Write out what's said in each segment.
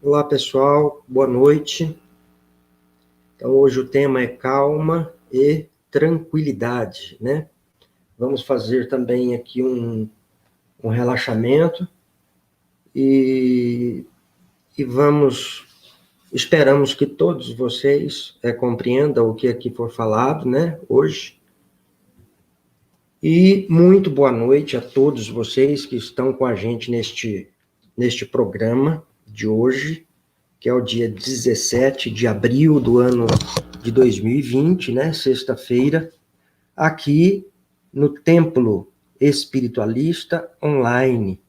Olá, pessoal, boa noite. Então, hoje o tema é calma e tranquilidade, né? Vamos fazer também aqui um relaxamento e esperamos que todos vocês compreendam o que aqui for falado, né, hoje. E muito boa noite a todos vocês que estão com a gente neste programa de hoje, que é o dia 17 de abril do ano de 2020, né, sexta-feira, aqui no Templo Espiritualista Online.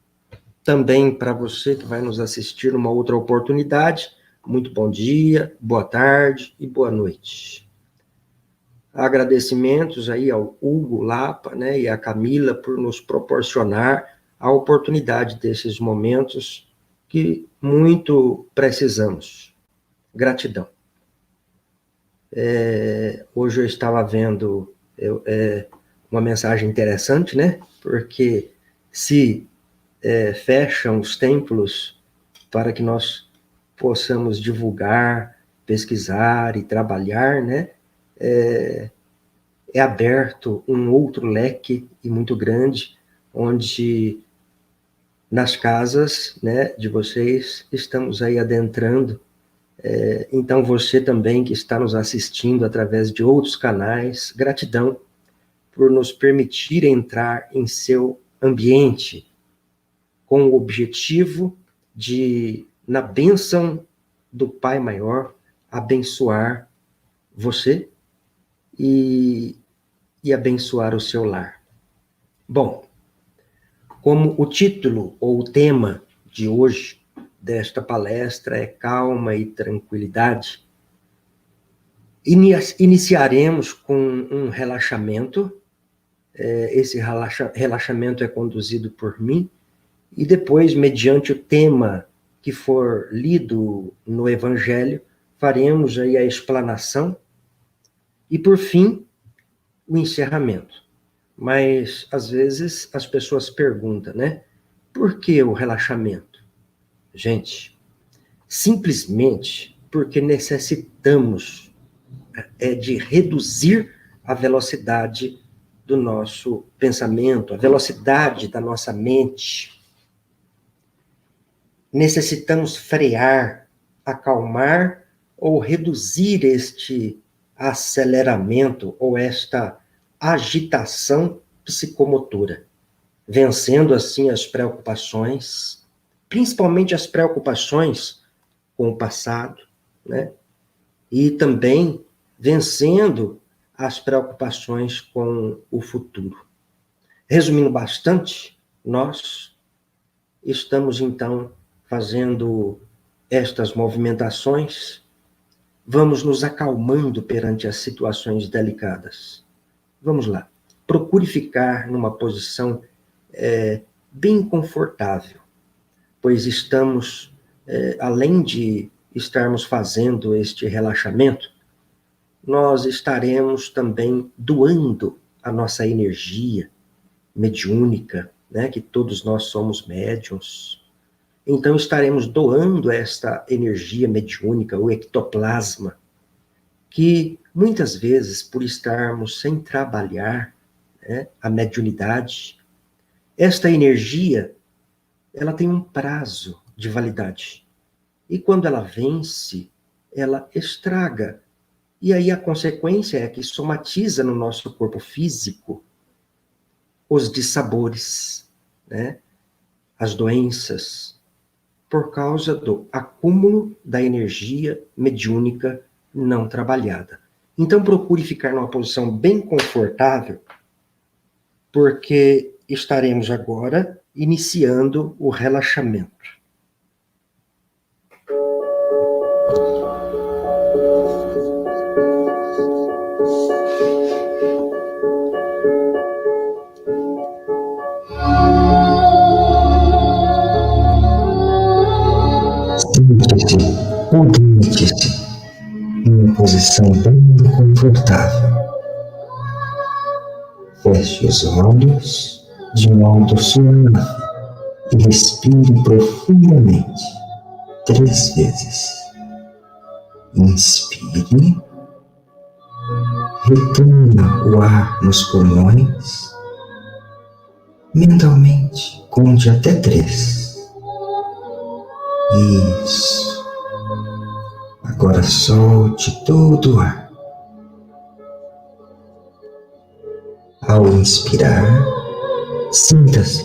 Também para você que vai nos assistir numa outra oportunidade, muito bom dia, boa tarde e boa noite. Agradecimentos aí ao Hugo Lapa, né, e à Camila por nos proporcionar a oportunidade desses momentos que muito precisamos. Gratidão. Hoje eu estava vendo uma mensagem interessante, né? Porque se fecham os templos para que nós possamos divulgar, pesquisar e trabalhar, né? É aberto um outro leque e muito grande, onde nas casas, né, de vocês estamos aí adentrando. Então, você também que está nos assistindo através de outros canais, gratidão por nos permitir entrar em seu ambiente com o objetivo de, na bênção do Pai Maior, abençoar você e abençoar o seu lar. Bom, como o título ou o tema de hoje desta palestra é calma e tranquilidade, iniciaremos com um relaxamento. Esse relaxamento é conduzido por mim, e depois, mediante o tema que for lido no Evangelho, faremos aí a explanação e, por fim, o encerramento. Mas, às vezes, as pessoas perguntam, né? Por que o relaxamento? Gente, simplesmente porque necessitamos de reduzir a velocidade do nosso pensamento, a velocidade da nossa mente. Necessitamos frear, acalmar ou reduzir este aceleramento ou esta agitação psicomotora, vencendo assim as preocupações, principalmente as preocupações com o passado, né? E também vencendo as preocupações com o futuro. Resumindo bastante, nós estamos então fazendo estas movimentações, vamos nos acalmando perante as situações delicadas. Vamos lá. Procure ficar numa posição bem confortável, pois estamos, além de estarmos fazendo este relaxamento, nós estaremos também doando a nossa energia mediúnica, né, que todos nós somos médiuns. Então estaremos doando esta energia mediúnica, o ectoplasma, que muitas vezes, por estarmos sem trabalhar, né, a mediunidade, esta energia, ela tem um prazo de validade. E quando ela vence, ela estraga. E aí a consequência é que somatiza no nosso corpo físico os dissabores, né, as doenças, por causa do acúmulo da energia mediúnica não trabalhada. Então procure ficar numa posição bem confortável, porque estaremos agora iniciando o relaxamento. Ou deite-se em uma posição bem confortável. Feche os olhos de modo suave e respire profundamente, 3 vezes. Inspire, retenha o ar nos pulmões, mentalmente conte até 3. Isso. Agora solte todo o ar. Ao inspirar, sinta-se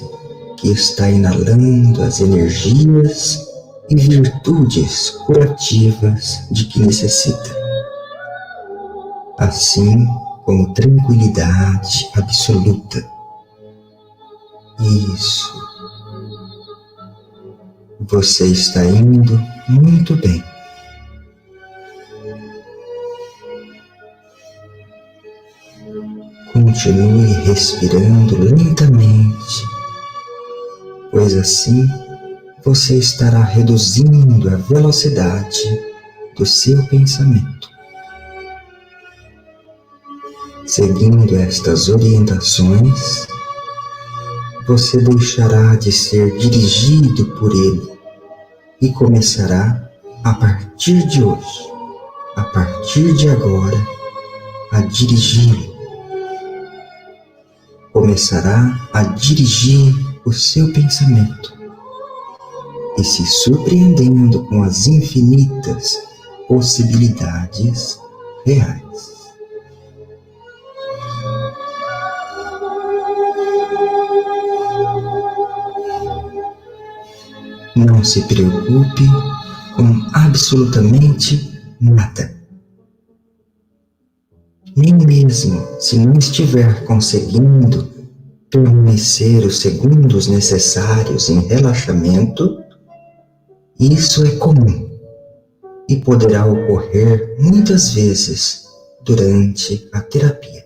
que está inalando as energias e virtudes curativas de que necessita, assim como tranquilidade absoluta. Isso. Você está indo muito bem. Continue respirando lentamente, pois assim você estará reduzindo a velocidade do seu pensamento. Seguindo estas orientações, você deixará de ser dirigido por ele e começará, a partir de hoje, a partir de agora, a dirigi-lo. Começará a dirigir o seu pensamento e se surpreendendo com as infinitas possibilidades reais. Não se preocupe com absolutamente nada. Nem mesmo se não estiver conseguindo permanecer os segundos necessários em relaxamento, isso é comum e poderá ocorrer muitas vezes durante a terapia.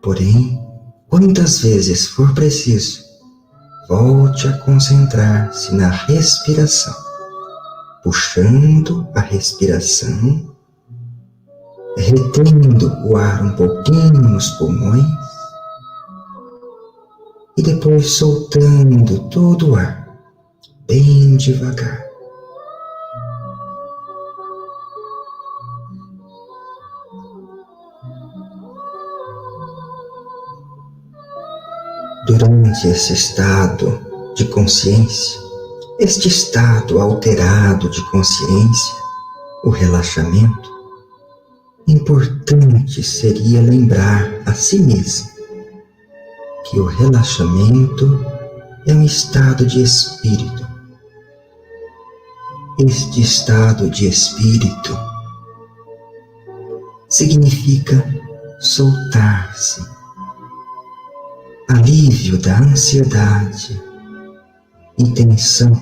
Porém, quantas vezes for preciso, volte a concentrar-se na respiração, puxando a respiração, retendo o ar um pouquinho nos pulmões e depois soltando todo o ar, bem devagar. Durante esse estado de consciência, este estado alterado de consciência, o relaxamento, importante seria lembrar a si mesmo que o relaxamento é um estado de espírito. Este estado de espírito significa soltar-se, alívio da ansiedade e tensão.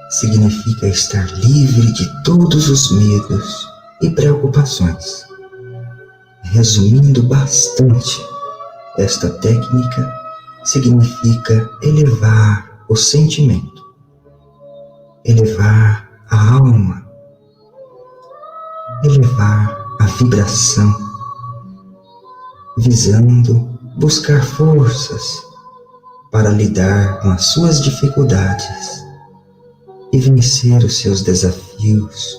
Significa estar livre de todos os medos e preocupações. Resumindo bastante, esta técnica significa elevar o sentimento, elevar a alma, elevar a vibração, visando buscar forças para lidar com as suas dificuldades e vencer os seus desafios,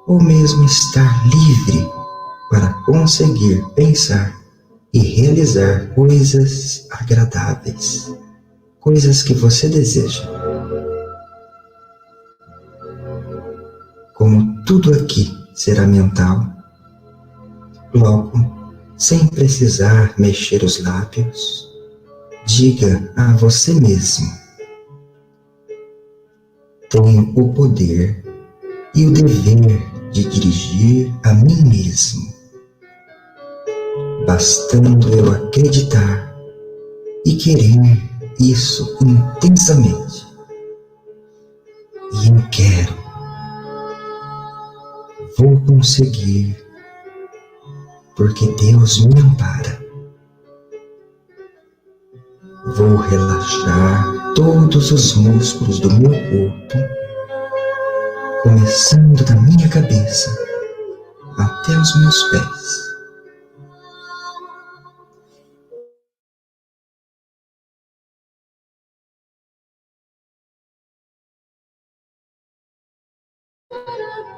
ou mesmo estar livre para conseguir pensar e realizar coisas agradáveis, coisas que você deseja. Como tudo aqui será mental, logo, sem precisar mexer os lábios, diga a você mesmo: tenho o poder e o dever de dirigir a mim mesmo, bastando eu acreditar e querer isso intensamente. E eu quero, vou conseguir, porque Deus me ampara. Vou relaxar todos os músculos do meu corpo, começando da minha cabeça até os meus pés.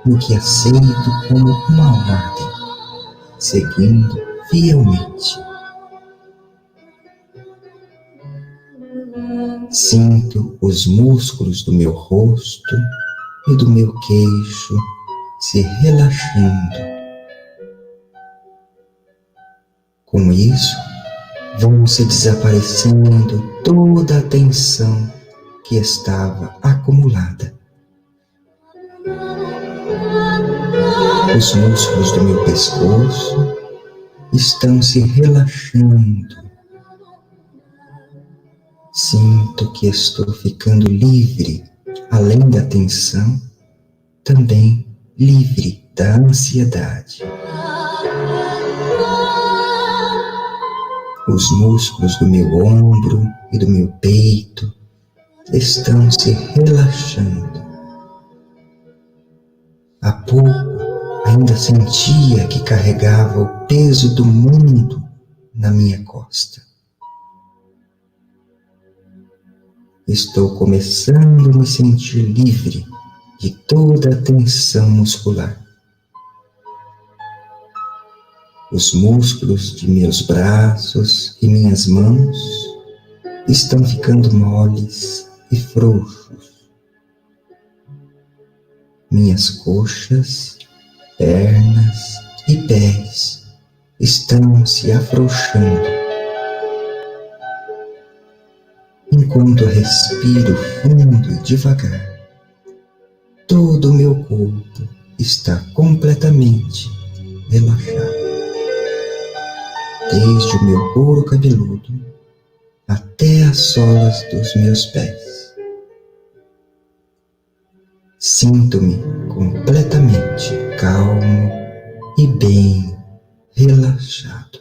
no que aceito como uma ordem, seguindo fielmente. Sinto os músculos do meu rosto e do meu queixo se relaxando. Com isso, vão se desaparecendo toda a tensão que estava acumulada. Os músculos do meu pescoço estão se relaxando. Sinto que estou ficando livre, além da tensão, também livre da ansiedade. Os músculos do meu ombro e do meu peito estão se relaxando. Há pouco ainda sentia que carregava o peso do mundo na minha costa. Estou começando a me sentir livre de toda a tensão muscular. Os músculos de meus braços e minhas mãos estão ficando moles e frouxos. Minhas coxas, pernas e pés estão se afrouxando. Enquanto respiro fundo e devagar, todo o meu corpo está completamente relaxado. Desde o meu couro cabeludo até as solas dos meus pés. Sinto-me completamente calmo e bem relaxado.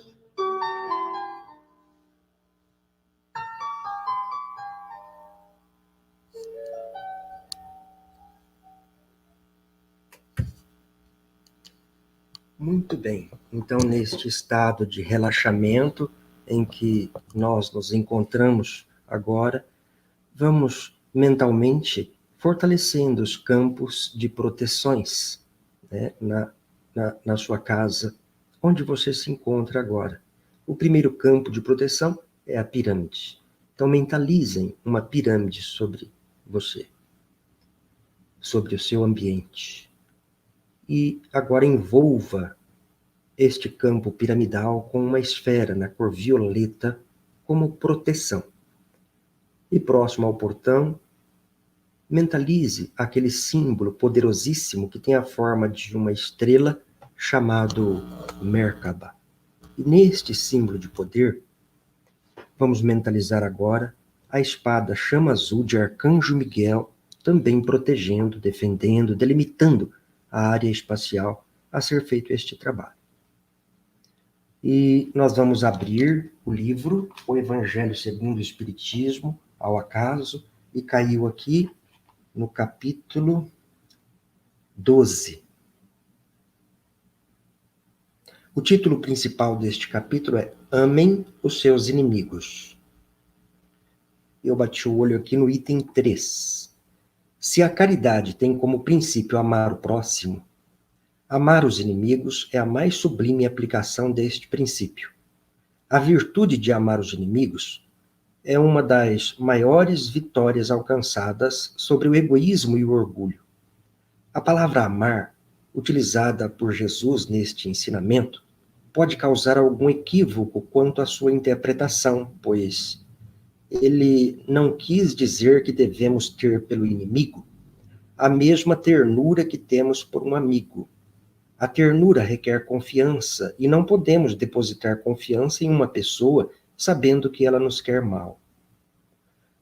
Muito bem. Então, neste estado de relaxamento em que nós nos encontramos agora, vamos mentalmente fortalecendo os campos de proteções, né, na sua casa, onde você se encontra agora. O primeiro campo de proteção é a pirâmide. Então, mentalizem uma pirâmide sobre você, sobre o seu ambiente. E agora envolva este campo piramidal com uma esfera na cor violeta como proteção. E próximo ao portão, mentalize aquele símbolo poderosíssimo que tem a forma de uma estrela chamado Merkaba. E neste símbolo de poder, vamos mentalizar agora a espada chama azul de Arcanjo Miguel, também protegendo, defendendo, delimitando a área espacial a ser feito este trabalho. E nós vamos abrir o livro, o Evangelho segundo o Espiritismo, ao acaso, e caiu aqui no capítulo 12. O título principal deste capítulo é Amem os seus inimigos. Eu bati o olho aqui no item 3. Se a caridade tem como princípio amar o próximo, amar os inimigos é a mais sublime aplicação deste princípio. A virtude de amar os inimigos é uma das maiores vitórias alcançadas sobre o egoísmo e o orgulho. A palavra amar, utilizada por Jesus neste ensinamento, pode causar algum equívoco quanto à sua interpretação, pois ele não quis dizer que devemos ter pelo inimigo a mesma ternura que temos por um amigo. A ternura requer confiança e não podemos depositar confiança em uma pessoa sabendo que ela nos quer mal.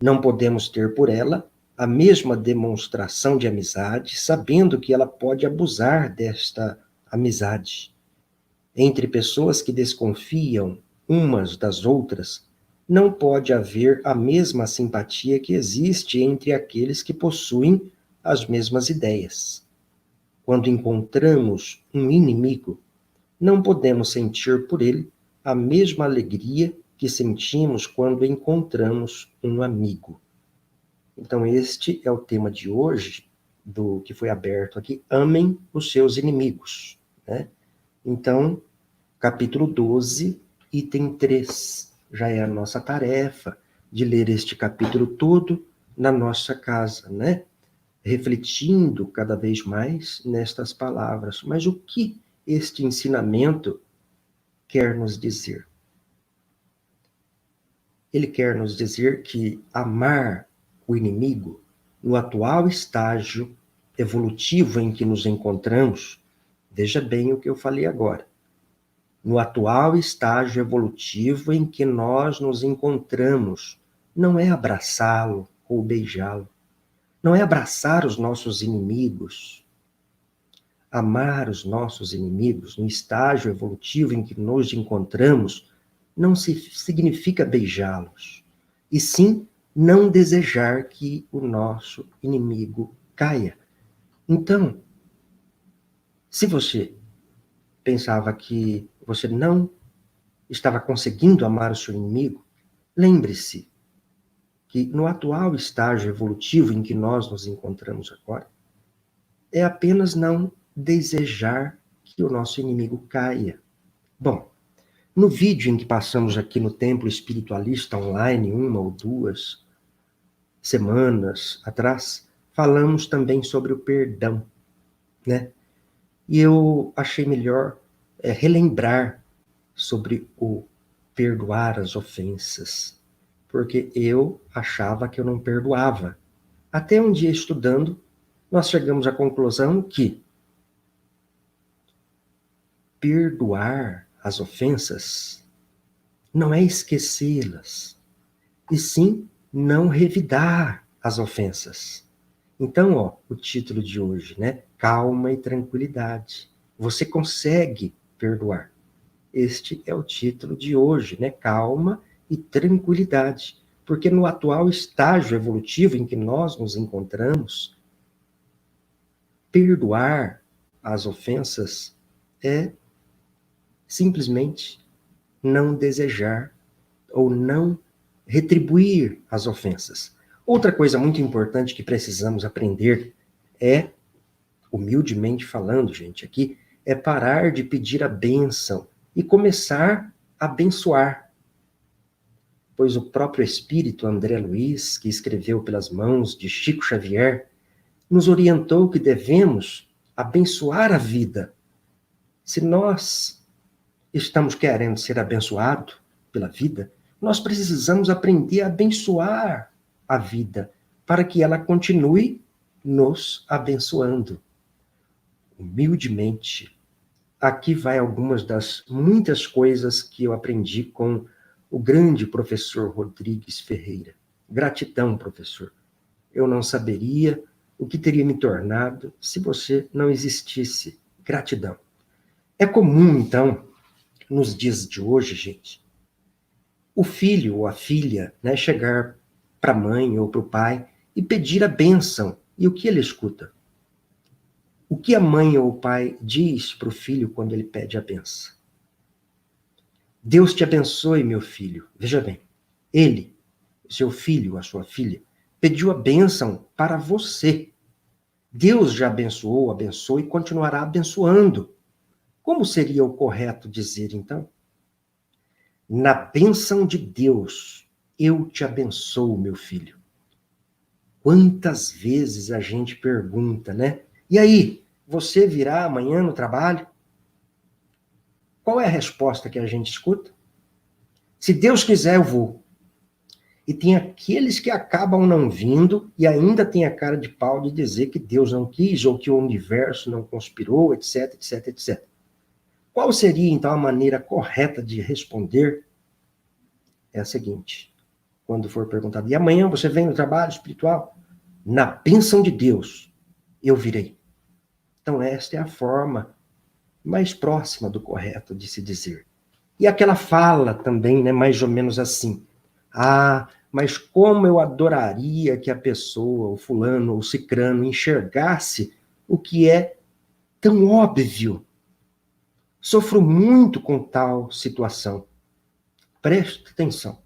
Não podemos ter por ela a mesma demonstração de amizade sabendo que ela pode abusar desta amizade. Entre pessoas que desconfiam umas das outras, não pode haver a mesma simpatia que existe entre aqueles que possuem as mesmas ideias. Quando encontramos um inimigo, não podemos sentir por ele a mesma alegria que sentimos quando encontramos um amigo. Então, este é o tema de hoje, do que foi aberto aqui, amem os seus inimigos, né? Então, capítulo 12, item 3, já é a nossa tarefa de ler este capítulo todo na nossa casa, né? Refletindo cada vez mais nestas palavras. Mas o que este ensinamento quer nos dizer? Ele quer nos dizer que amar o inimigo, no atual estágio evolutivo em que nos encontramos, veja bem o que eu falei agora, no atual estágio evolutivo em que nós nos encontramos, não é abraçá-lo ou beijá-lo, não é abraçar os nossos inimigos. Amar os nossos inimigos no estágio evolutivo em que nos encontramos não significa beijá-los, e sim não desejar que o nosso inimigo caia. Então, se você pensava que você não estava conseguindo amar o seu inimigo, lembre-se que no atual estágio evolutivo em que nós nos encontramos agora, é apenas não desejar que o nosso inimigo caia. Bom, no vídeo em que passamos aqui no Templo Espiritualista Online, 1 ou 2 semanas atrás, falamos também sobre o perdão, né? E eu achei melhor relembrar sobre o perdoar as ofensas, porque eu achava que eu não perdoava. Até um dia estudando, nós chegamos à conclusão que perdoar as ofensas não é esquecê-las, e sim não revidar as ofensas. Então, o título de hoje, né? Calma e tranquilidade. Você consegue perdoar. Este é o título de hoje, né? Calma e tranquilidade. Porque no atual estágio evolutivo em que nós nos encontramos, perdoar as ofensas é simplesmente não desejar ou não retribuir as ofensas. Outra coisa muito importante que precisamos aprender é, humildemente falando, gente, aqui, é parar de pedir a bênção e começar a abençoar. Pois o próprio Espírito André Luiz, que escreveu pelas mãos de Chico Xavier, nos orientou que devemos abençoar a vida. Se nós estamos querendo ser abençoados pela vida, nós precisamos aprender a abençoar a vida para que ela continue nos abençoando. Humildemente, aqui vai algumas das muitas coisas que eu aprendi com o grande professor Rodrigues Ferreira. Gratidão, professor. Eu não saberia o que teria me tornado se você não existisse. Gratidão. É comum, então, nos dias de hoje, gente, o filho ou a filha, né, chegar para a mãe ou para o pai e pedir a bênção. E o que ele escuta? O que a mãe ou o pai diz para o filho quando ele pede a bênção? Deus te abençoe, meu filho. Veja bem, ele, o seu filho, a sua filha, pediu a bênção para você. Deus já abençoou, abençoou e continuará abençoando. Como seria o correto dizer, então? Na bênção de Deus, eu te abençoo, meu filho. Quantas vezes a gente pergunta, né? E aí, você virá amanhã no trabalho? Qual é a resposta que a gente escuta? Se Deus quiser, eu vou. E tem aqueles que acabam não vindo e ainda tem a cara de pau de dizer que Deus não quis ou que o universo não conspirou, etc, etc, etc. Qual seria, então, a maneira correta de responder? É a seguinte, quando for perguntado, e amanhã você vem no trabalho espiritual? Na bênção de Deus, eu virei. Então, esta é a forma mais próxima do correto de se dizer. E aquela fala também, né, mais ou menos assim, mas como eu adoraria que a pessoa, o fulano, o cicrano, enxergasse o que é tão óbvio. Sofro muito com tal situação. Preste atenção.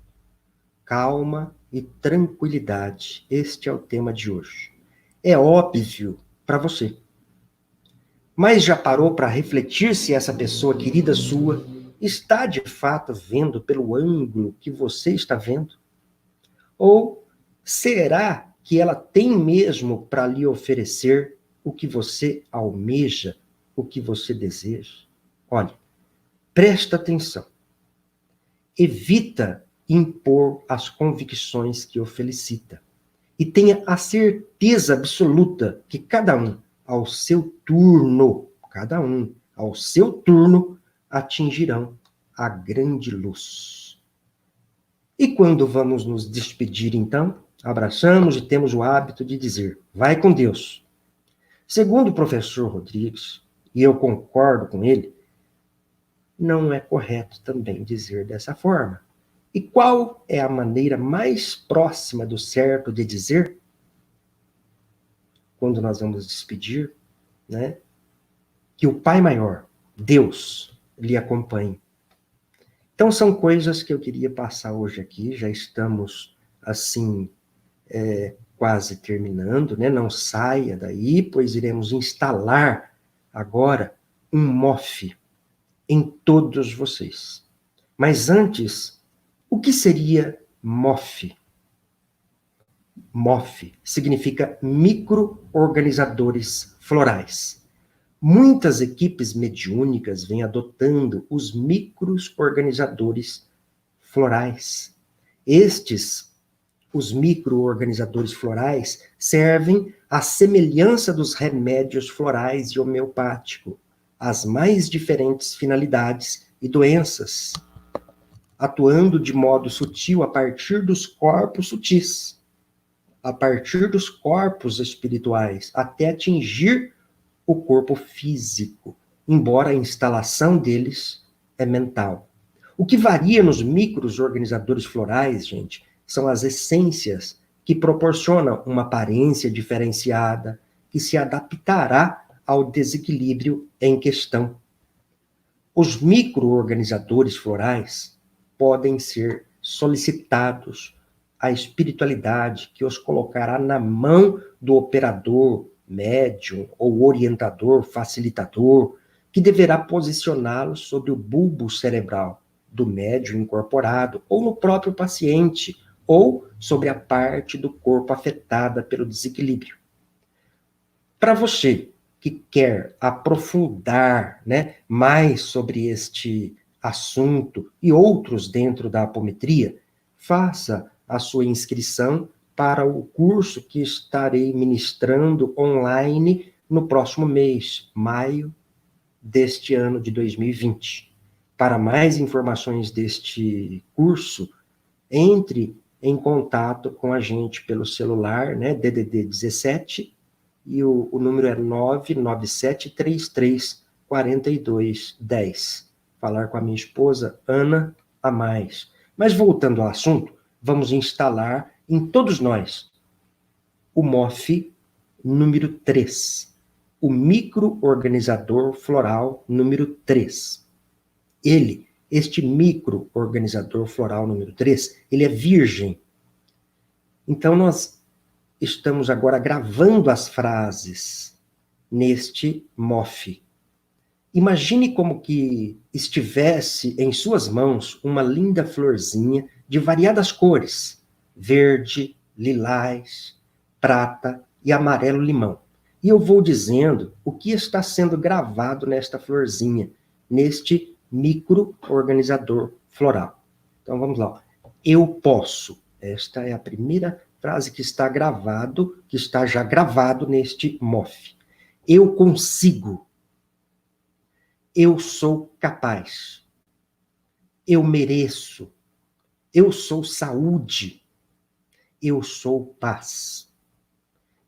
Calma e tranquilidade. Este é o tema de hoje. É óbvio para você. Mas já parou para refletir se essa pessoa querida sua está de fato vendo pelo ângulo que você está vendo? Ou será que ela tem mesmo para lhe oferecer o que você almeja, o que você deseja? Olha, presta atenção. Evita impor as convicções que o felicita. E tenha a certeza absoluta que cada um, ao seu turno, atingirão a grande luz. E quando vamos nos despedir, então, abraçamos e temos o hábito de dizer, vai com Deus. Segundo o professor Rodrigues, e eu concordo com ele, não é correto também dizer dessa forma. E qual é a maneira mais próxima do certo de dizer? Quando nós vamos despedir, né? Que o Pai Maior, Deus, lhe acompanhe. Então, são coisas que eu queria passar hoje aqui, já estamos, assim, quase terminando, né? Não saia daí, pois iremos instalar agora um MOF em todos vocês. Mas antes, o que seria MOF? MOF significa micro-organizadores florais. Muitas equipes mediúnicas vêm adotando os micro-organizadores florais. Os micro-organizadores florais, servem à semelhança dos remédios florais e homeopático, às mais diferentes finalidades e doenças, atuando de modo sutil a partir dos corpos sutis, a partir dos corpos espirituais, até atingir o corpo físico, embora a instalação deles é mental. O que varia nos micros organizadores florais, gente, são as essências que proporcionam uma aparência diferenciada, que se adaptará ao desequilíbrio em questão. Os micro-organizadores florais podem ser solicitados à espiritualidade que os colocará na mão do operador, médium ou orientador, facilitador, que deverá posicioná-los sobre o bulbo cerebral do médium incorporado ou no próprio paciente, ou sobre a parte do corpo afetada pelo desequilíbrio. Para você que quer aprofundar, né, mais sobre este assunto e outros dentro da apometria, faça a sua inscrição para o curso que estarei ministrando online no próximo mês, maio deste ano de 2020. Para mais informações deste curso, entre em contato com a gente pelo celular, né, DDD 17, e o número é 997334210. Falar com a minha esposa, Ana Amais. Mas voltando ao assunto, vamos instalar em todos nós o MOF número 3, o micro-organizador floral número 3. Este micro-organizador floral número 3, ele é virgem. Então, nós estamos agora gravando as frases neste MOF. Imagine como que estivesse em suas mãos uma linda florzinha de variadas cores, verde, lilás, prata e amarelo-limão. E eu vou dizendo o que está sendo gravado nesta florzinha, neste micro-organizador floral. Então vamos lá. Eu posso. Esta é a primeira frase que está já gravado neste MOF. Eu consigo. Eu sou capaz. Eu mereço. Eu sou saúde. Eu sou paz.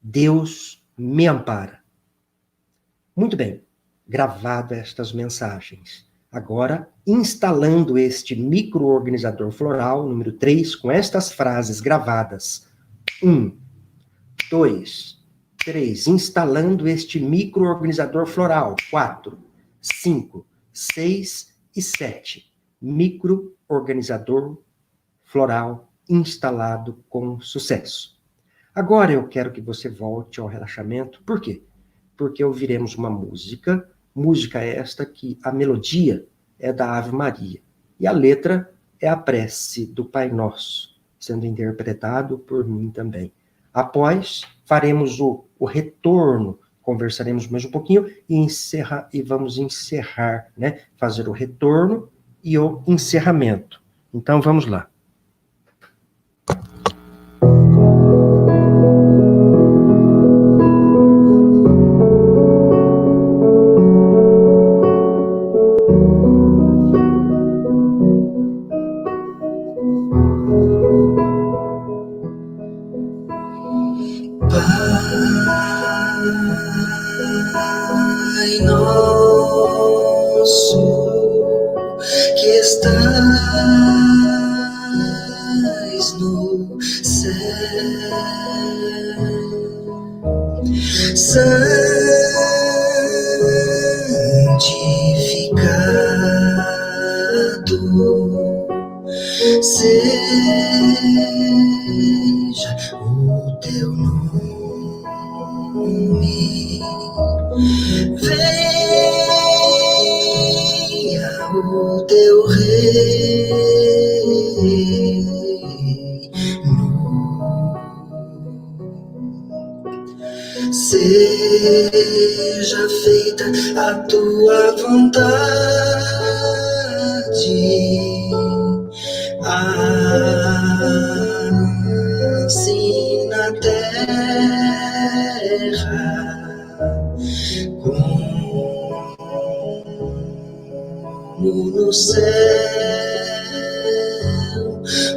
Deus me ampara. Muito bem, gravado estas mensagens. Agora, instalando este micro-organizador floral, número 3, com estas frases gravadas. 1, 2, 3. Instalando este micro-organizador floral. 4, 5, 6 e 7. Micro-organizador floral instalado com sucesso. Agora eu quero que você volte ao relaxamento. Por quê? porque ouviremos uma música esta que a melodia é da Ave Maria, e a letra é a prece do Pai Nosso, sendo interpretado por mim também. Após, faremos o retorno, conversaremos mais um pouquinho e vamos encerrar, né? Fazer o retorno e o encerramento. Então, vamos lá. Pai nosso que estais no céu, santificado seja o teu nome, venha o teu reino, seja feita a tua vontade, assim na terra como no céu.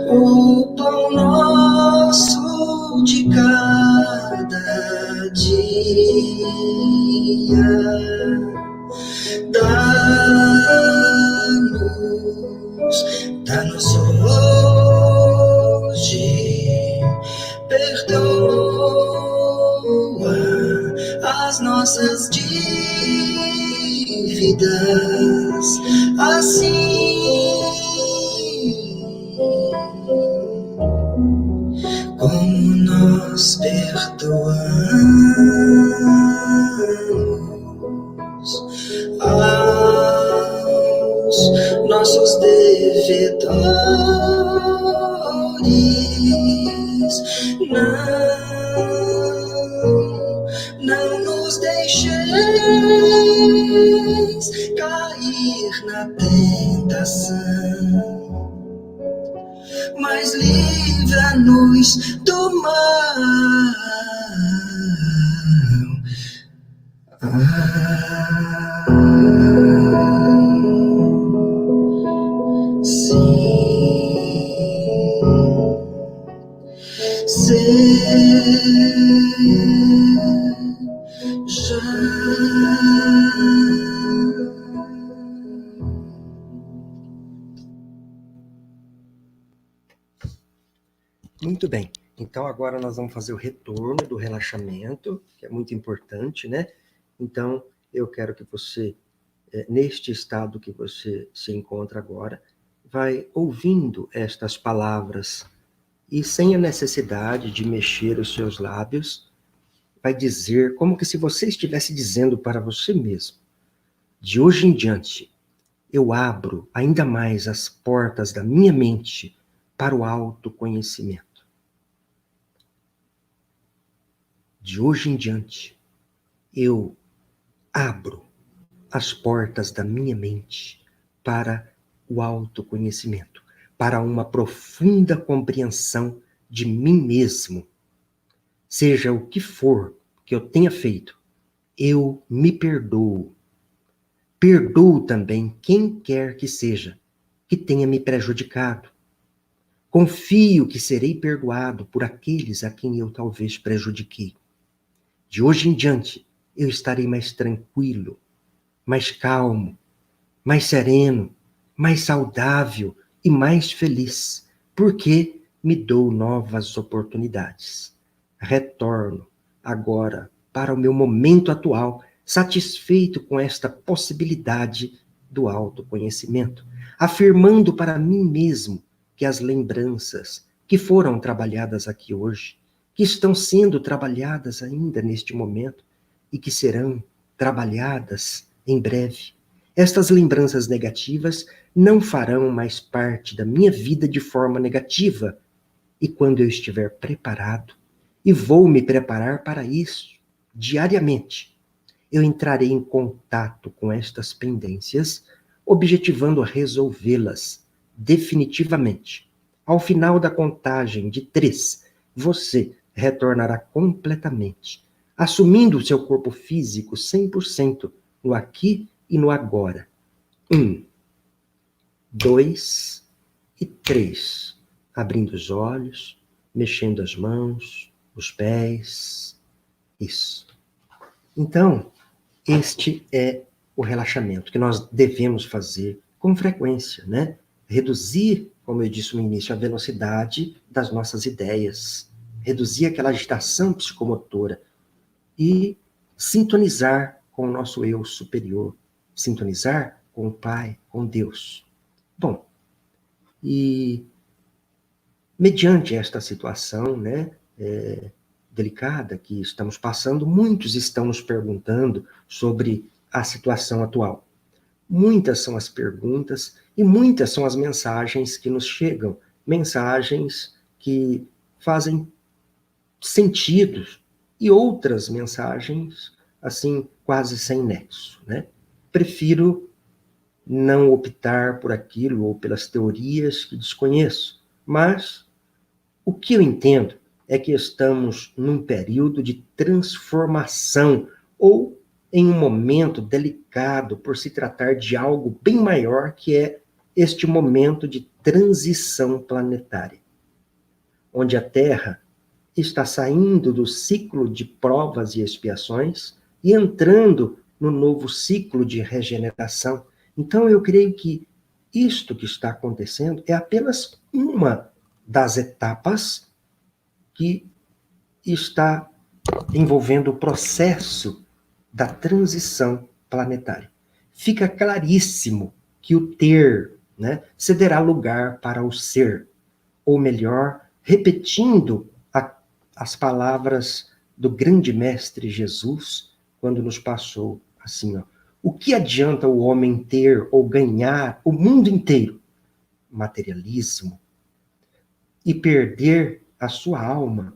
O pão nosso de cada dia dá-nos hoje, perdoa as nossas dívidas, assim como nós perdoamos aos nossos devedores. Não nos deixeis cair na tentação, mas livra-nos do mal. Muito bem. Então, agora nós vamos fazer o retorno do relaxamento, que é muito importante, né? Então, eu quero que você, neste estado que você se encontra agora, vai ouvindo estas palavras e sem a necessidade de mexer os seus lábios, vai dizer como que se você estivesse dizendo para você mesmo: de hoje em diante, eu abro ainda mais as portas da minha mente para o autoconhecimento. De hoje em diante, eu abro as portas da minha mente para o autoconhecimento, para uma profunda compreensão de mim mesmo. Seja o que for que eu tenha feito, eu me perdoo. Perdoo também quem quer que seja que tenha me prejudicado. Confio que serei perdoado por aqueles a quem eu talvez prejudiquei. De hoje em diante, eu estarei mais tranquilo, mais calmo, mais sereno, mais saudável e mais feliz, porque me dou novas oportunidades. Retorno agora para o meu momento atual, satisfeito com esta possibilidade do autoconhecimento, afirmando para mim mesmo que as lembranças que foram trabalhadas aqui hoje, que estão sendo trabalhadas ainda neste momento, e que serão trabalhadas em breve. Estas lembranças negativas não farão mais parte da minha vida de forma negativa. E quando eu estiver preparado, e vou me preparar para isso diariamente, eu entrarei em contato com estas pendências, objetivando resolvê-las definitivamente. Ao final da contagem de 3, você retornará completamente, assumindo o seu corpo físico 100% no aqui e no agora. 1, 2 e 3. Abrindo os olhos, mexendo as mãos, os pés. Isso. Então, este é o relaxamento que nós devemos fazer com frequência, né? Reduzir, como eu disse no início, a velocidade das nossas ideias, reduzir aquela agitação psicomotora e sintonizar com o nosso eu superior, sintonizar com o Pai, com Deus. Bom, e mediante esta situação, né, delicada que estamos passando, muitos estão nos perguntando sobre a situação atual. Muitas são as perguntas e muitas são as mensagens que nos chegam, mensagens que fazem sentido e outras mensagens, assim, quase sem nexo, né? Prefiro não optar por aquilo ou pelas teorias que desconheço, mas o que eu entendo é que estamos num período de transformação ou em um momento delicado por se tratar de algo bem maior, que é este momento de transição planetária, onde a Terra está saindo do ciclo de provas e expiações e entrando no novo ciclo de regeneração. Então, eu creio que isto que está acontecendo é apenas uma das etapas que está envolvendo o processo da transição planetária. Fica claríssimo que o ter, né, cederá lugar para o ser, ou melhor, repetindo as palavras do grande mestre Jesus, quando nos passou assim, ó: o que adianta o homem ter ou ganhar o mundo inteiro? Materialismo. E perder a sua alma.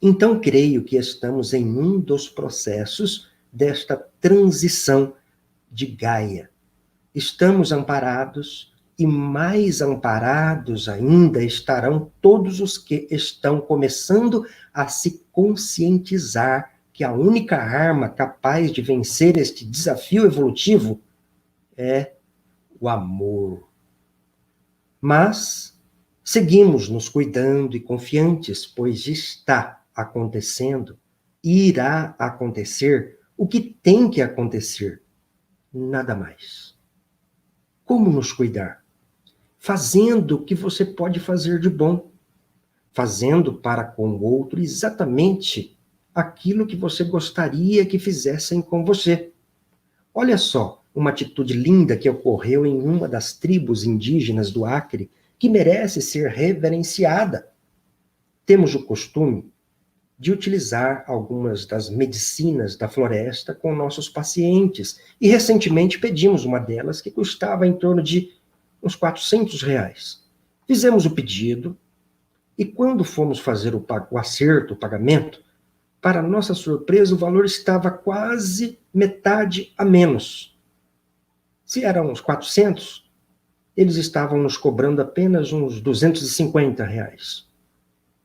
Então, creio que estamos em um dos processos desta transição de Gaia. Estamos amparados e mais amparados ainda estarão todos os que estão começando a se conscientizar que a única arma capaz de vencer este desafio evolutivo é o amor. Mas seguimos nos cuidando e confiantes, pois está acontecendo, irá acontecer o que tem que acontecer, nada mais. Como nos cuidar? Fazendo o que você pode fazer de bom, fazendo para com o outro exatamente aquilo que você gostaria que fizessem com você. Olha só, uma atitude linda que ocorreu em uma das tribos indígenas do Acre, que merece ser reverenciada. Temos o costume de utilizar algumas das medicinas da floresta com nossos pacientes, e recentemente pedimos uma delas que custava em torno de uns R$400. Fizemos o pedido, e quando fomos fazer o acerto, o pagamento, para nossa surpresa, o valor estava quase metade a menos. Se eram uns 400, eles estavam nos cobrando apenas uns R$250.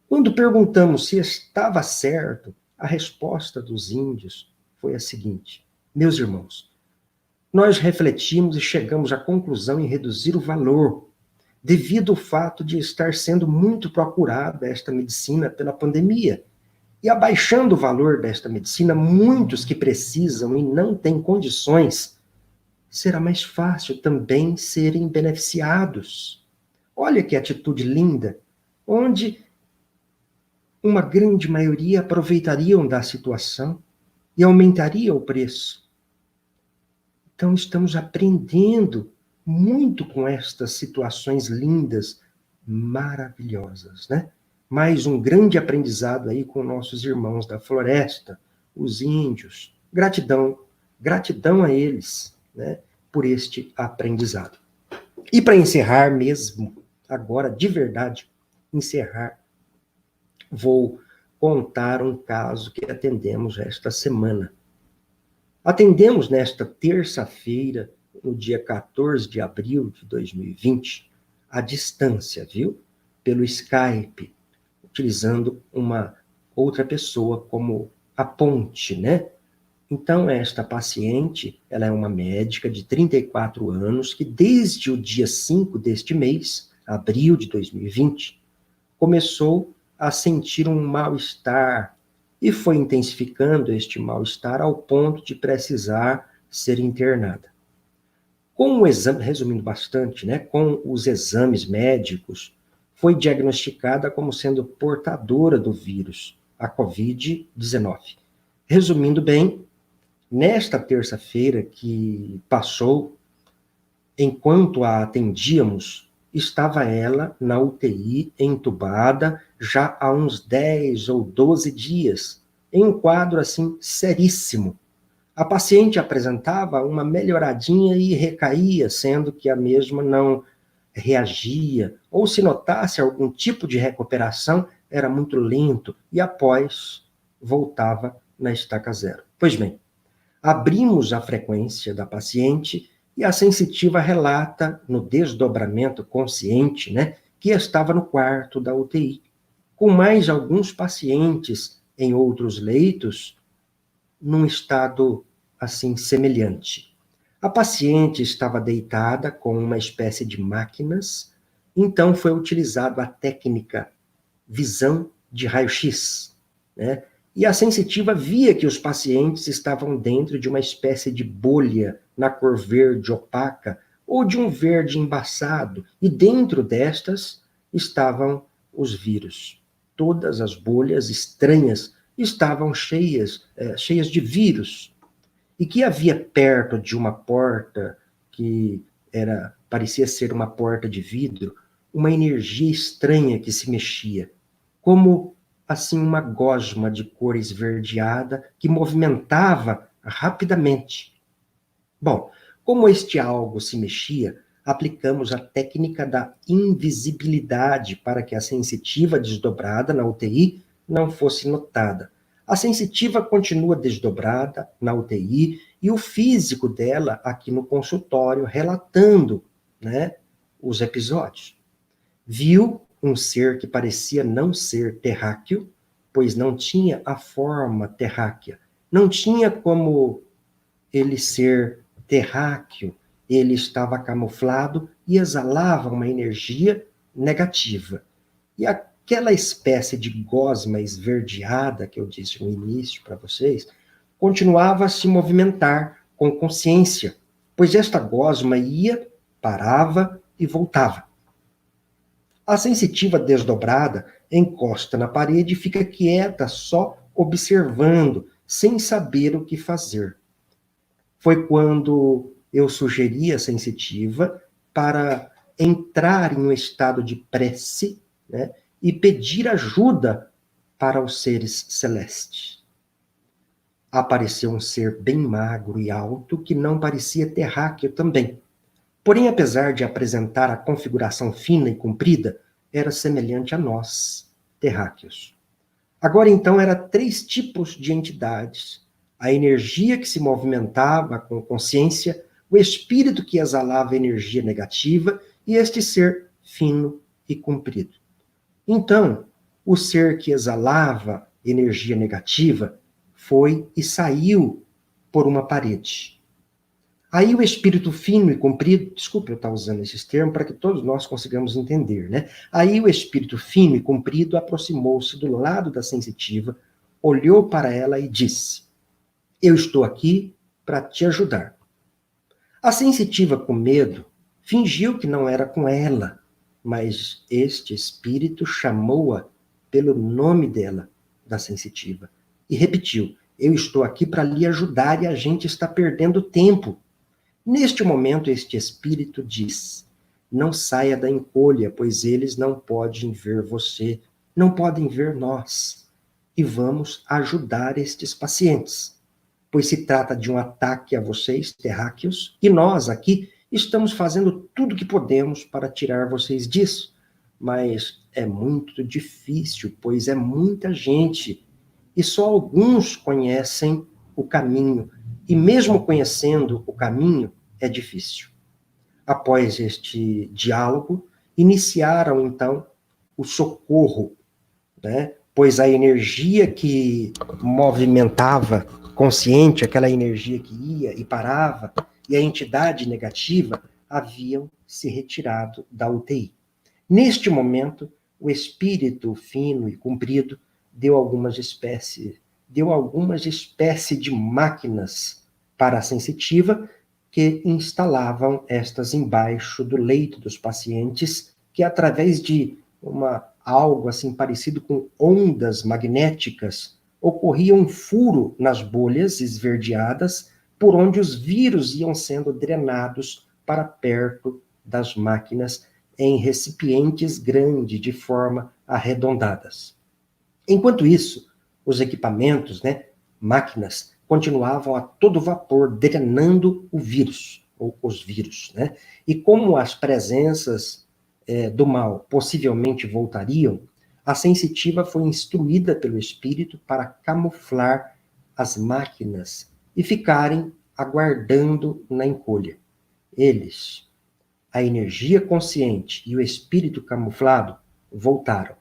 Quando perguntamos se estava certo, a resposta dos índios foi a seguinte: meus irmãos, nós refletimos e chegamos à conclusão em reduzir o valor, devido ao fato de estar sendo muito procurada esta medicina pela pandemia. E abaixando o valor desta medicina, muitos que precisam e não têm condições, será mais fácil também serem beneficiados. Olha que atitude linda, onde uma grande maioria aproveitariam da situação e aumentaria o preço. Então, estamos aprendendo muito com estas situações lindas, maravilhosas, né? Mais um grande aprendizado aí com nossos irmãos da floresta, os índios. Gratidão, gratidão a eles, né, por este aprendizado. E para encerrar mesmo, agora de verdade, encerrar, vou contar um caso que atendemos esta semana. Atendemos nesta terça-feira, no dia 14 de abril de 2020, à distância, viu? Pelo Skype, utilizando uma outra pessoa como a ponte, né? Então, esta paciente, ela é uma médica de 34 anos que desde o dia 5 deste mês, abril de 2020, começou a sentir um mal-estar e foi intensificando este mal-estar ao ponto de precisar ser internada. Com o exame, resumindo bastante, né, com os exames médicos, foi diagnosticada como sendo portadora do vírus, a Covid-19. Resumindo bem, nesta terça-feira que passou, enquanto a atendíamos, estava ela na UTI, entubada, já há uns 10 ou 12 dias, em um quadro assim seríssimo. A paciente apresentava uma melhoradinha e recaía, sendo que a mesma não reagia, ou se notasse algum tipo de recuperação, era muito lento e após voltava na estaca zero. Pois bem, abrimos a frequência da paciente e a sensitiva relata, no desdobramento consciente, né, que estava no quarto da UTI, com mais alguns pacientes em outros leitos, num estado assim semelhante. A paciente estava deitada com uma espécie de máquinas, então foi utilizada a técnica visão de raio-x, né? E a sensitiva via que os pacientes estavam dentro de uma espécie de bolha na cor verde opaca ou de um verde embaçado, e dentro destas estavam os vírus. Todas as bolhas estranhas estavam cheias de vírus, e que havia perto de uma porta que parecia ser uma porta de vidro, uma energia estranha que se mexia, como assim uma gosma de cor esverdeada que movimentava rapidamente. Bom, como este algo se mexia, aplicamos a técnica da invisibilidade para que a sensitiva desdobrada na UTI não fosse notada. A sensitiva continua desdobrada na UTI e o físico dela aqui no consultório relatando, né, os episódios. Viu um ser que parecia não ser terráqueo, pois não tinha a forma terráquea. Não tinha como ele ser terráqueo, ele estava camuflado e exalava uma energia negativa. E aquela espécie de gosma esverdeada que eu disse no início para vocês, continuava a se movimentar com consciência, pois esta gosma ia, parava e voltava. A sensitiva desdobrada encosta na parede e fica quieta, só observando, sem saber o que fazer. Foi quando eu sugeri a sensitiva para entrar em um estado de prece, né, e pedir ajuda para os seres celestes. Apareceu um ser bem magro e alto que não parecia terráqueo também. Porém, apesar de apresentar a configuração fina e comprida, era semelhante a nós, terráqueos. Agora, então, eram 3 tipos de entidades: a energia que se movimentava com consciência, o espírito que exalava energia negativa e este ser fino e comprido. Então, o ser que exalava energia negativa foi e saiu por uma parede. Aí o espírito fino e comprido, desculpe eu estar usando esses termos para que todos nós consigamos entender, né? Aí o espírito fino e comprido aproximou-se do lado da sensitiva, olhou para ela e disse: eu estou aqui para te ajudar. A sensitiva, com medo, fingiu que não era com ela, mas este espírito chamou-a pelo nome dela, da sensitiva, e repetiu: eu estou aqui para lhe ajudar e a gente está perdendo tempo. Neste momento, este espírito diz: não saia da encolha, pois eles não podem ver você, não podem ver nós. e vamos ajudar estes pacientes, pois se trata de um ataque a vocês, terráqueos, e nós aqui estamos fazendo tudo o que podemos para tirar vocês disso, mas é muito difícil, pois é muita gente, e só alguns conhecem o caminho, e mesmo conhecendo o caminho, é difícil. Após este diálogo, iniciaram então o socorro, né? Pois a energia que movimentava consciente, aquela energia que ia e parava, e a entidade negativa haviam se retirado da UTI. Neste momento, o espírito fino e comprido deu algumas espécies de máquinas para a sensitiva que instalavam estas embaixo do leito dos pacientes, que através de algo assim parecido com ondas magnéticas, ocorria um furo nas bolhas esverdeadas por onde os vírus iam sendo drenados para perto das máquinas em recipientes grandes de forma arredondadas. Enquanto isso, os equipamentos, máquinas, continuavam a todo vapor drenando o vírus, ou os vírus, E como as presenças do mal possivelmente voltariam, a sensitiva foi instruída pelo espírito para camuflar as máquinas e ficarem aguardando na encolha. Eles, a energia consciente e o espírito camuflado, voltaram.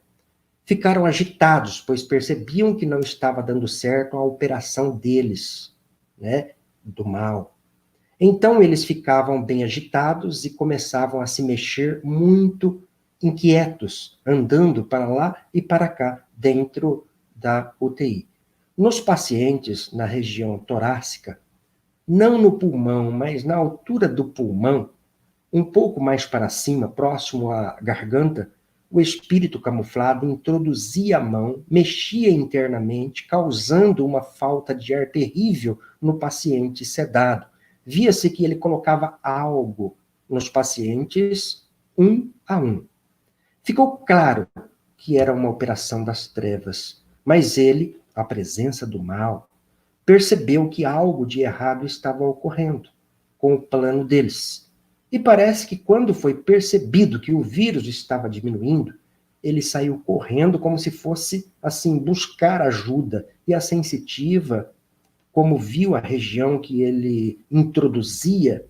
Ficaram agitados, pois percebiam que não estava dando certo a operação deles, do mal. Então eles ficavam bem agitados e começavam a se mexer muito inquietos, andando para lá e para cá, dentro da UTI. Nos pacientes, na região torácica, não no pulmão, mas na altura do pulmão, um pouco mais para cima, próximo à garganta, o espírito camuflado introduzia a mão, mexia internamente, causando uma falta de ar terrível no paciente sedado. Via-se que ele colocava algo nos pacientes, um a um. Ficou claro que era uma operação das trevas, mas ele, a presença do mal, percebeu que algo de errado estava ocorrendo com o plano deles. E parece que quando foi percebido que o vírus estava diminuindo, ele saiu correndo como se fosse, assim, buscar ajuda. E a sensitiva, como viu a região que ele introduzia,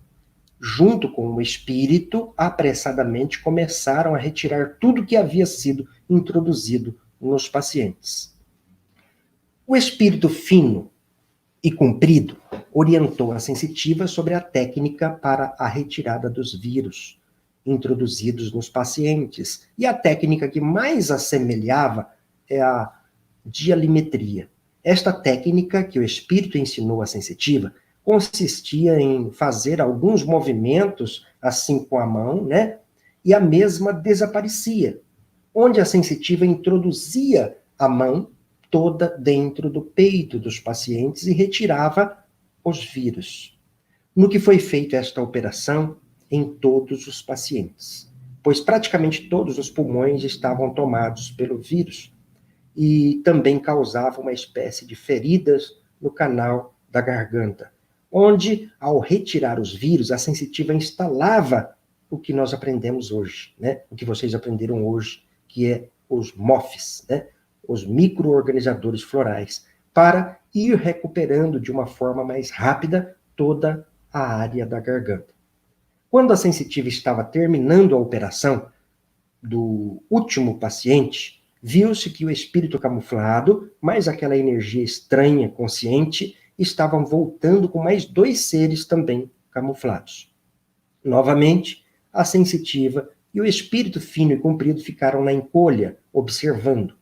junto com o espírito, apressadamente começaram a retirar tudo que havia sido introduzido nos pacientes. O espírito fino e comprido orientou a sensitiva sobre a técnica para a retirada dos vírus introduzidos nos pacientes. E a técnica que mais assemelhava é a dialimetria. Esta técnica que o espírito ensinou à sensitiva consistia em fazer alguns movimentos assim com a mão, e a mesma desaparecia, onde a sensitiva introduzia a mão toda dentro do peito dos pacientes e retirava os vírus. No que foi feita esta operação em todos os pacientes, pois praticamente todos os pulmões estavam tomados pelo vírus e também causava uma espécie de feridas no canal da garganta, onde, ao retirar os vírus, a sensitiva instalava o que nós aprendemos hoje, o que vocês aprenderam hoje, que é os MOFs, os micro-organizadores florais, para ir recuperando de uma forma mais rápida toda a área da garganta. Quando a sensitiva estava terminando a operação do último paciente, viu-se que o espírito camuflado, mais aquela energia estranha, consciente, estavam voltando com mais 2 seres também camuflados. Novamente, a sensitiva e o espírito fino e comprido ficaram na encolha, observando.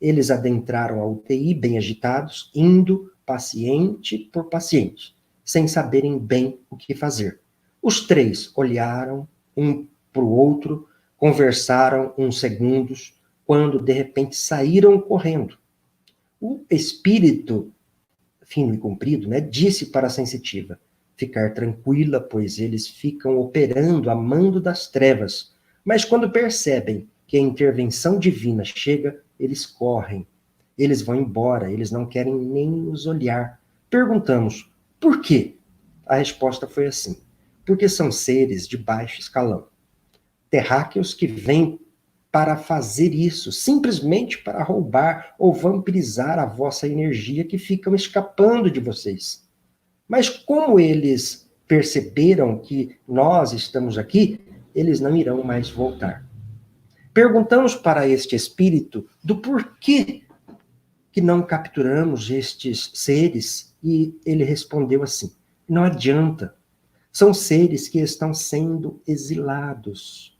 Eles adentraram a UTI bem agitados, indo paciente por paciente, sem saberem bem o que fazer. Os 3 olharam um para o outro, conversaram uns segundos, quando de repente saíram correndo. O espírito fino e comprido, disse para a sensitiva ficar tranquila, pois eles ficam operando a mando das trevas, mas quando percebem que a intervenção divina chega, eles correm. Eles vão embora, eles não querem nem nos olhar. Perguntamos, por quê? A resposta foi assim, porque são seres de baixo escalão. Terráqueos que vêm para fazer isso, simplesmente para roubar ou vampirizar a vossa energia que ficam escapando de vocês. Mas como eles perceberam que nós estamos aqui, eles não irão mais voltar. Perguntamos para este espírito do porquê que não capturamos estes seres e ele respondeu assim: não adianta. São seres que estão sendo exilados.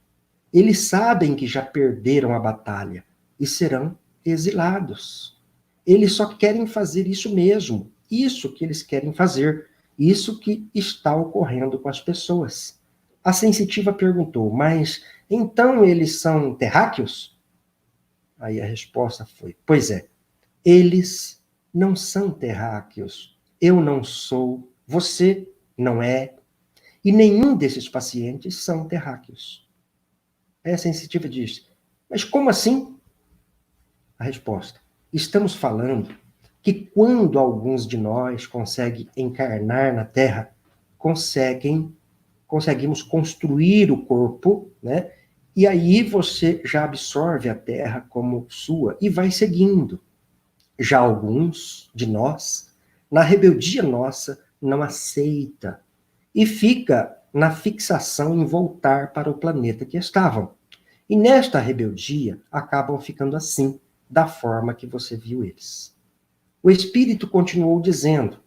Eles sabem que já perderam a batalha e serão exilados. Eles só querem fazer isso mesmo, isso que eles querem fazer, isso que está ocorrendo com as pessoas. A sensitiva perguntou, mas então eles são terráqueos? Aí a resposta foi, pois é, eles não são terráqueos. Eu não sou, você não é, e nenhum desses pacientes são terráqueos. Aí a sensitiva diz, mas como assim? A resposta, estamos falando que quando alguns de nós conseguem encarnar na Terra, conseguimos construir o corpo, né? E aí você já absorve a Terra como sua e vai seguindo. Já alguns de nós, na rebeldia nossa, não aceita e fica na fixação em voltar para o planeta que estavam. E nesta rebeldia, acabam ficando assim, da forma que você viu eles. O Espírito continuou dizendo,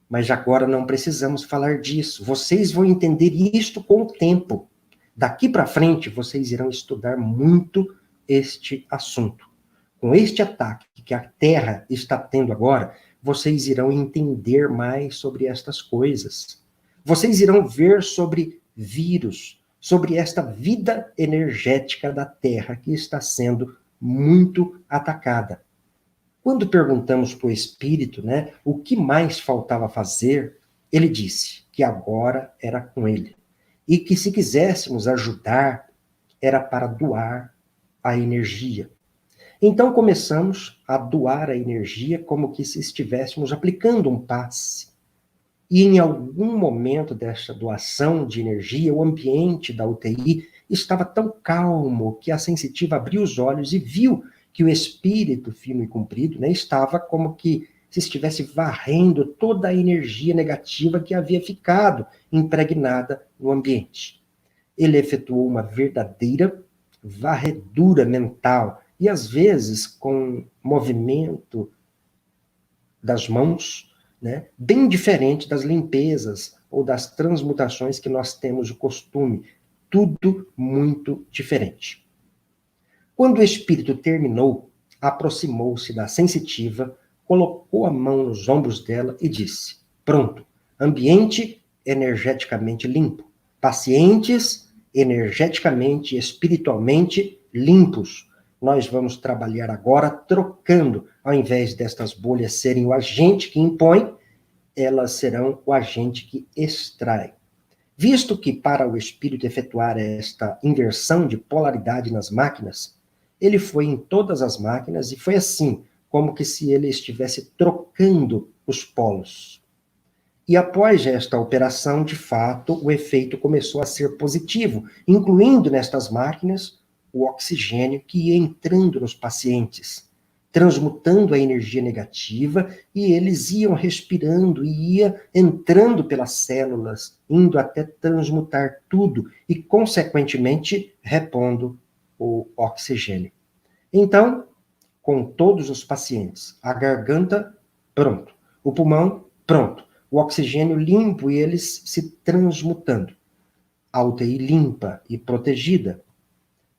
mas agora não precisamos falar disso. Vocês vão entender isto com o tempo. Daqui para frente, vocês irão estudar muito este assunto. Com este ataque que a Terra está tendo agora, vocês irão entender mais sobre estas coisas. Vocês irão ver sobre vírus, sobre esta vida energética da Terra que está sendo muito atacada. Quando perguntamos para o Espírito, né, o que mais faltava fazer, ele disse que agora era com ele. E que se quiséssemos ajudar, era para doar a energia. Então começamos a doar a energia como que se estivéssemos aplicando um passe. E em algum momento desta doação de energia, o ambiente da UTI estava tão calmo que a sensitiva abriu os olhos e viu que o espírito fino e comprido, né, estava como que se estivesse varrendo toda a energia negativa que havia ficado impregnada no ambiente. Ele efetuou uma verdadeira varredura mental e, às vezes, com movimento das mãos, né, bem diferente das limpezas ou das transmutações que nós temos o costume. Tudo muito diferente. Quando o espírito terminou, aproximou-se da sensitiva, colocou a mão nos ombros dela e disse, pronto, ambiente energeticamente limpo, pacientes energeticamente e espiritualmente limpos. Nós vamos trabalhar agora trocando, ao invés destas bolhas serem o agente que impõe, elas serão o agente que extrai. Visto que para o espírito efetuar esta inversão de polaridade nas máquinas, ele foi em todas as máquinas e foi assim, como que se ele estivesse trocando os polos. E após esta operação, de fato, o efeito começou a ser positivo, incluindo nestas máquinas o oxigênio que ia entrando nos pacientes, transmutando a energia negativa, e eles iam respirando e ia entrando pelas células, indo até transmutar tudo e, consequentemente, repondo o oxigênio. Então, com todos os pacientes, a garganta, pronto. O pulmão, pronto. O oxigênio limpo e eles se transmutando. A UTI limpa e protegida.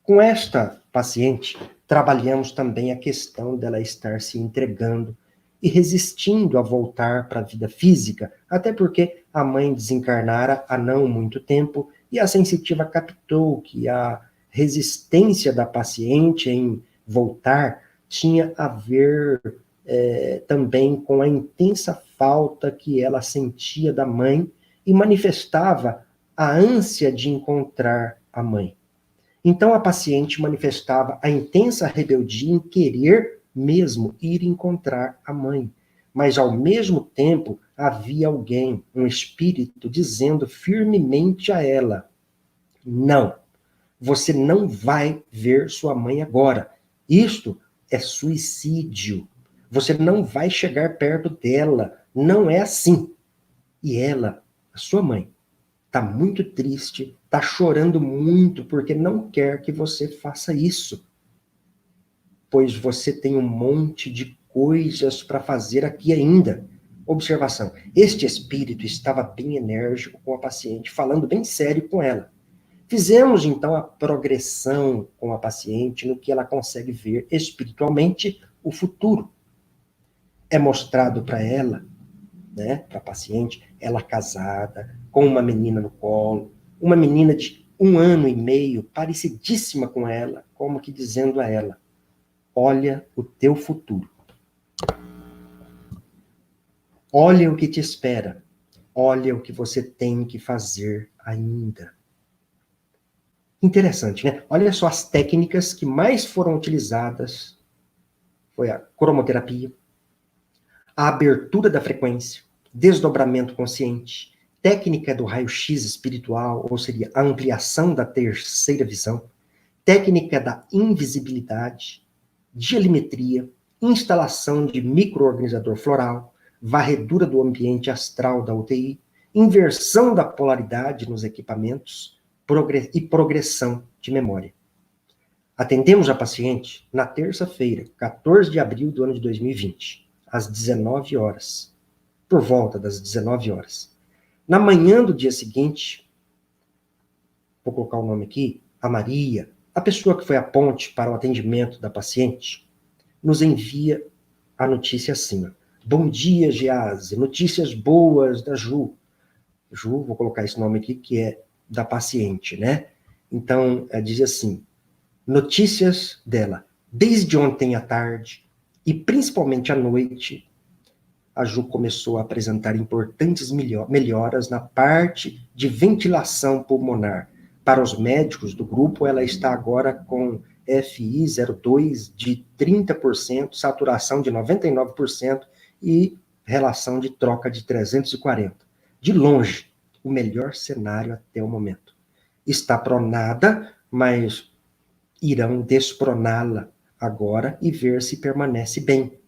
Com esta paciente, trabalhamos também a questão dela estar se entregando e resistindo a voltar para a vida física, até porque a mãe desencarnara há não muito tempo e a sensitiva captou que a resistência da paciente em voltar tinha a ver também com a intensa falta que ela sentia da mãe e manifestava a ânsia de encontrar a mãe. Então a paciente manifestava a intensa rebeldia em querer mesmo ir encontrar a mãe. Mas, ao mesmo tempo, havia alguém, um espírito, dizendo firmemente a ela: não, você não vai ver sua mãe agora. Isto é suicídio. Você não vai chegar perto dela. Não é assim. E ela, a sua mãe, está muito triste, está chorando muito porque não quer que você faça isso. Pois você tem um monte de coisas para fazer aqui ainda. Observação: este espírito estava bem enérgico com a paciente, falando bem sério com ela. Fizemos, então, a progressão com a paciente no que ela consegue ver espiritualmente o futuro. É mostrado para ela, né, para a paciente, ela casada, com uma menina no colo, uma menina de 1 ano e meio, parecidíssima com ela, como que dizendo a ela: olha o teu futuro. Olha o que te espera. Olha o que você tem que fazer ainda. Interessante, né? Olha só as técnicas que mais foram utilizadas. Foi a cromoterapia, a abertura da frequência, desdobramento consciente, técnica do raio-x espiritual, ou seria a ampliação da terceira visão, técnica da invisibilidade, dialimetria, instalação de microorganizador floral, varredura do ambiente astral da UTI, inversão da polaridade nos equipamentos e progressão de memória. Atendemos a paciente na terça-feira, 14 de abril do ano de 2020, às 19 horas, por volta das 19 horas. Na manhã do dia seguinte, vou colocar o nome aqui, a Maria, a pessoa que foi a ponte para o atendimento da paciente, nos envia a notícia assim: bom dia, Gease, notícias boas da Ju. Ju, vou colocar esse nome aqui, que é da paciente, né? Então, diz assim: notícias dela. Desde ontem à tarde, e principalmente à noite, a Ju começou a apresentar importantes melhoras na parte de ventilação pulmonar. Para os médicos do grupo, ela está agora com FiO2 de 30%, saturação de 99% e relação de troca de 340. De longe, o melhor cenário até o momento. Está pronada, mas irão desproná-la agora e ver se permanece bem.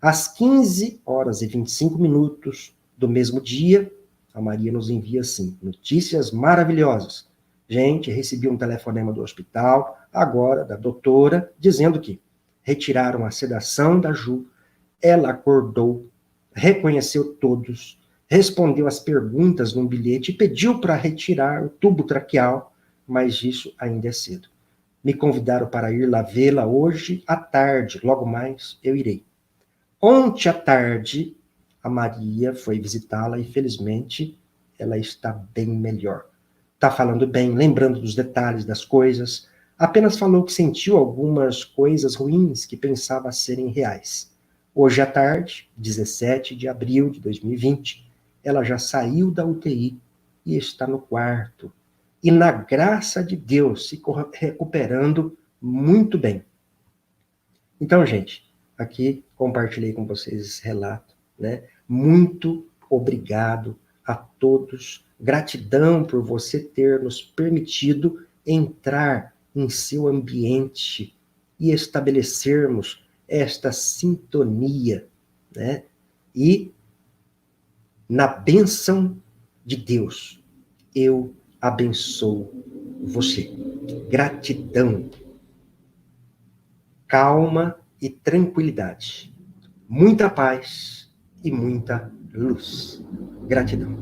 Às 15 horas e 25 minutos do mesmo dia, a Maria nos envia assim: notícias maravilhosas. Gente, recebi um telefonema do hospital, agora, da doutora, dizendo que retiraram a sedação da Ju, ela acordou, reconheceu todos, respondeu as perguntas num bilhete e pediu para retirar o tubo traqueal, mas isso ainda é cedo. Me convidaram para ir lá vê-la hoje à tarde, logo mais eu irei. Ontem à tarde, a Maria foi visitá-la e, felizmente, ela está bem melhor. Está falando bem, lembrando dos detalhes das coisas. Apenas falou que sentiu algumas coisas ruins que pensava serem reais. Hoje à tarde, 17 de abril de 2020, ela já saiu da UTI e está no quarto. E, na graça de Deus, se recuperando muito bem. Então, gente, aqui compartilhei com vocês esse relato, né? Muito obrigado a todos. Gratidão por você ter nos permitido entrar em seu ambiente e estabelecermos esta sintonia, né? E na bênção de Deus, eu abençoo você. Gratidão, calma e tranquilidade. Muita paz e muita luz. Gratidão.